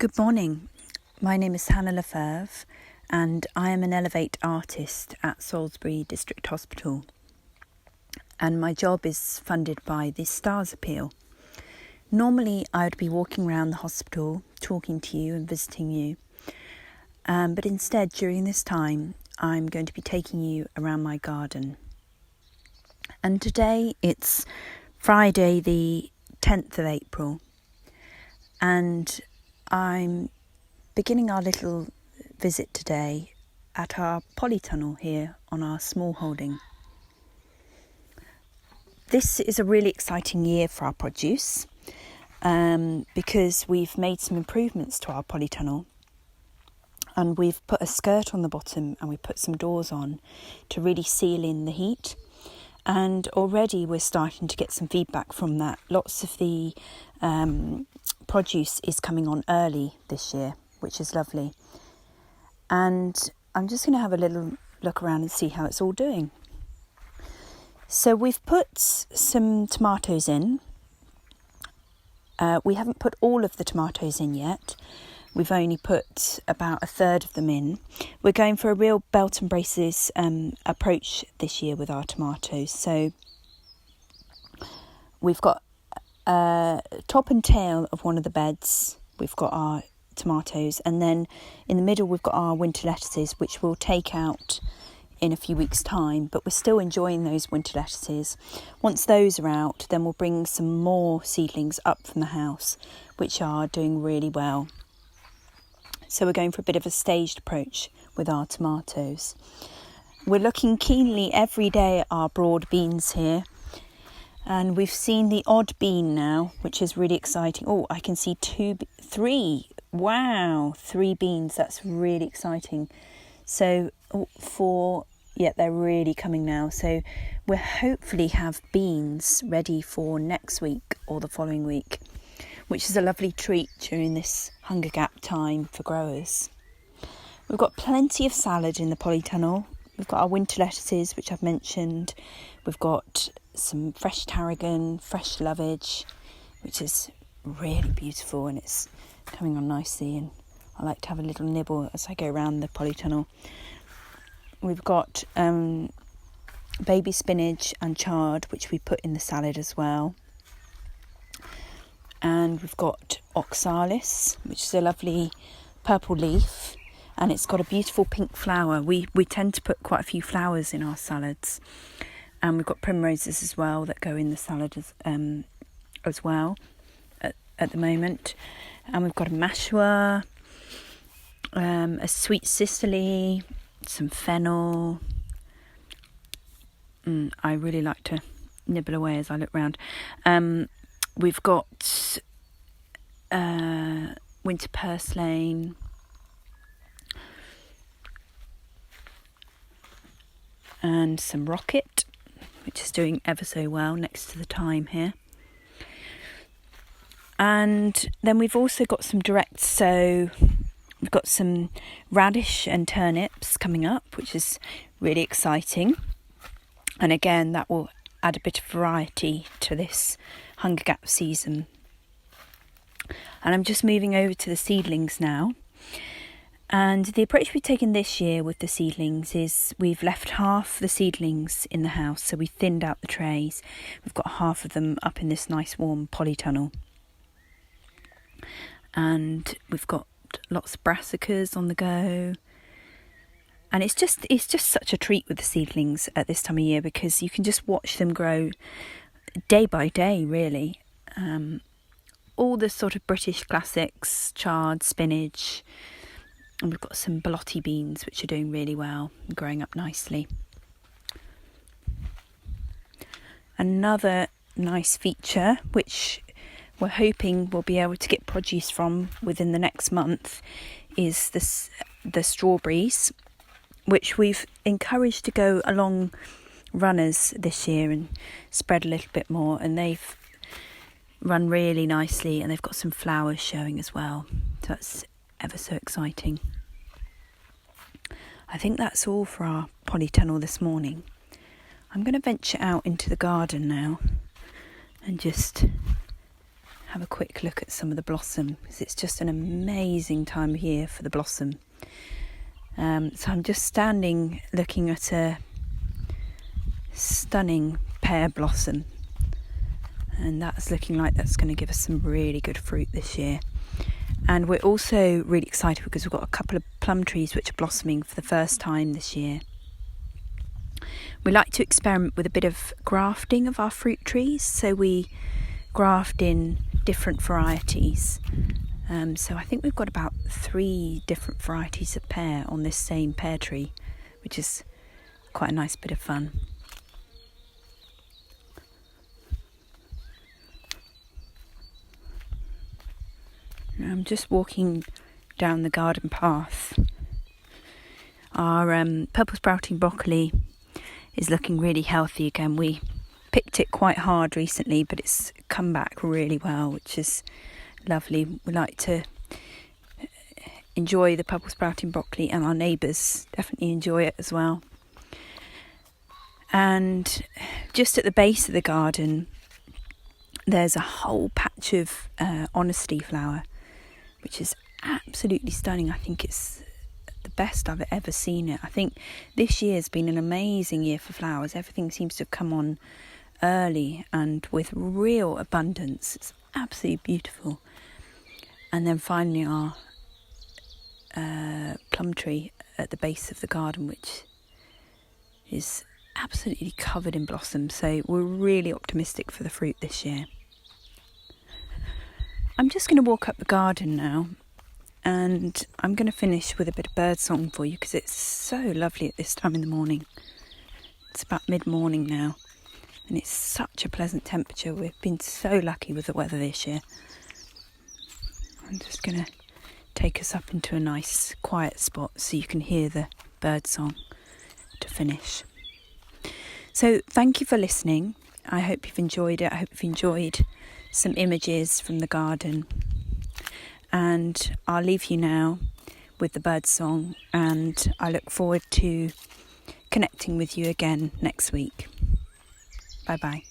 Good morning. My name is Hannah Lefeuvre and I am an Elevate artist at Salisbury District Hospital. And my job is funded by the Stars Appeal. Normally I would be walking around the hospital talking to you and visiting you. But instead during this time I'm going to be taking you around my garden. And today it's Friday the 10th of April. And I'm beginning our little visit today at our Polytunnel here on our small holding. This is a really exciting year for our produce because we've made some improvements to our Polytunnel, and we've put a skirt on the bottom and we put some doors on to really seal in the heat. And already we're starting to get some feedback from that. Lots of the produce is coming on early this year, which is lovely. And I'm just going to have a little look around and see how it's all doing. So we've put some tomatoes in. We haven't put all of the tomatoes in yet. We've only put about a third of them in. We're going for a real belt and braces approach this year with our tomatoes. So we've got top and tail of one of the beds. We've got our tomatoes, and then in the middle we've got our winter lettuces, which we'll take out in a few weeks' time, but we're still enjoying those winter lettuces. Once those are out, then we'll bring some more seedlings up from the house, which are doing really well. So we're going for a bit of a staged approach with our tomatoes. We're looking keenly every day at our broad beans here, and we've seen the odd bean now, which is really exciting. Oh, I can see three. Wow, 3 beans. That's really exciting. So they're really coming now. So we'll hopefully have beans ready for next week or the following week, which is a lovely treat during this hunger gap time for growers. We've got plenty of salad in the Polytunnel. We've got our winter lettuces, which I've mentioned. We've got some fresh tarragon, fresh lovage, which is really beautiful, and it's coming on nicely, and I like to have a little nibble as I go around the Polytunnel. We've got baby spinach and chard, which we put in the salad as well. And we've got oxalis, which is a lovely purple leaf, and it's got a beautiful pink flower. We tend to put quite a few flowers in our salads. And we've got primroses as well that go in the salad as well at the moment. And we've got a mashua, a sweet cicely, some fennel. I really like to nibble away as I look round. We've got winter purslane, and some rocket, which is doing ever so well next to the thyme here. And then we've also got some direct sow. We've got some radish and turnips coming up, which is really exciting. And again, that will add a bit of variety to this hunger gap season. And I'm just moving over to the seedlings now. And the approach we've taken this year with the seedlings is we've left half the seedlings in the house, so we thinned out the trays. We've got half of them up in this nice warm Polytunnel. And we've got lots of brassicas on the go. And it's just such a treat with the seedlings at this time of year, because you can just watch them grow day by day, really. All the sort of British classics, chard, spinach, and we've got some borlotti beans, which are doing really well and growing up nicely. Another nice feature, which we're hoping we'll be able to get produce from within the next month, is the strawberries, which we've encouraged to go along runners this year and spread a little bit more, and they've run really nicely, and they've got some flowers showing as well, so that's ever so exciting. I think that's all for our Polytunnel this morning. I'm going to venture out into the garden now and just have a quick look at some of the blossom, because it's just an amazing time of year for the blossom. So I'm just standing looking at a stunning pear blossom, and that's looking like that's going to give us some really good fruit this year. And we're also really excited because we've got a couple of plum trees which are blossoming for the first time this year. We like to experiment with a bit of grafting of our fruit trees, so we graft in different varieties. So I think we've got about 3 different varieties of pear on this same pear tree, which is quite a nice bit of fun. I'm just walking down the garden path. Our purple sprouting broccoli is looking really healthy again. We picked it quite hard recently, but it's come back really well, which is lovely. We like to enjoy the purple sprouting broccoli, and our neighbours definitely enjoy it as well. And just at the base of the garden, there's a whole patch of honesty flower, which is absolutely stunning. I think it's the best I've ever seen it. I think this year's been an amazing year for flowers. Everything seems to have come on early and with real abundance. It's absolutely beautiful. And then finally our plum tree at the base of the garden, which is absolutely covered in blossom. So we're really optimistic for the fruit this year. I'm just going to walk up the garden now, and I'm going to finish with a bit of birdsong for you because it's so lovely at this time in the morning. It's about mid-morning now, and it's such a pleasant temperature. We've been so lucky with the weather this year. I'm just going to take us up into a nice quiet spot so you can hear the birdsong to finish. So thank you for listening. I hope you've enjoyed it. I hope you've enjoyed some images from the garden, and I'll leave you now with the birdsong, and I look forward to connecting with you again next week. Bye bye.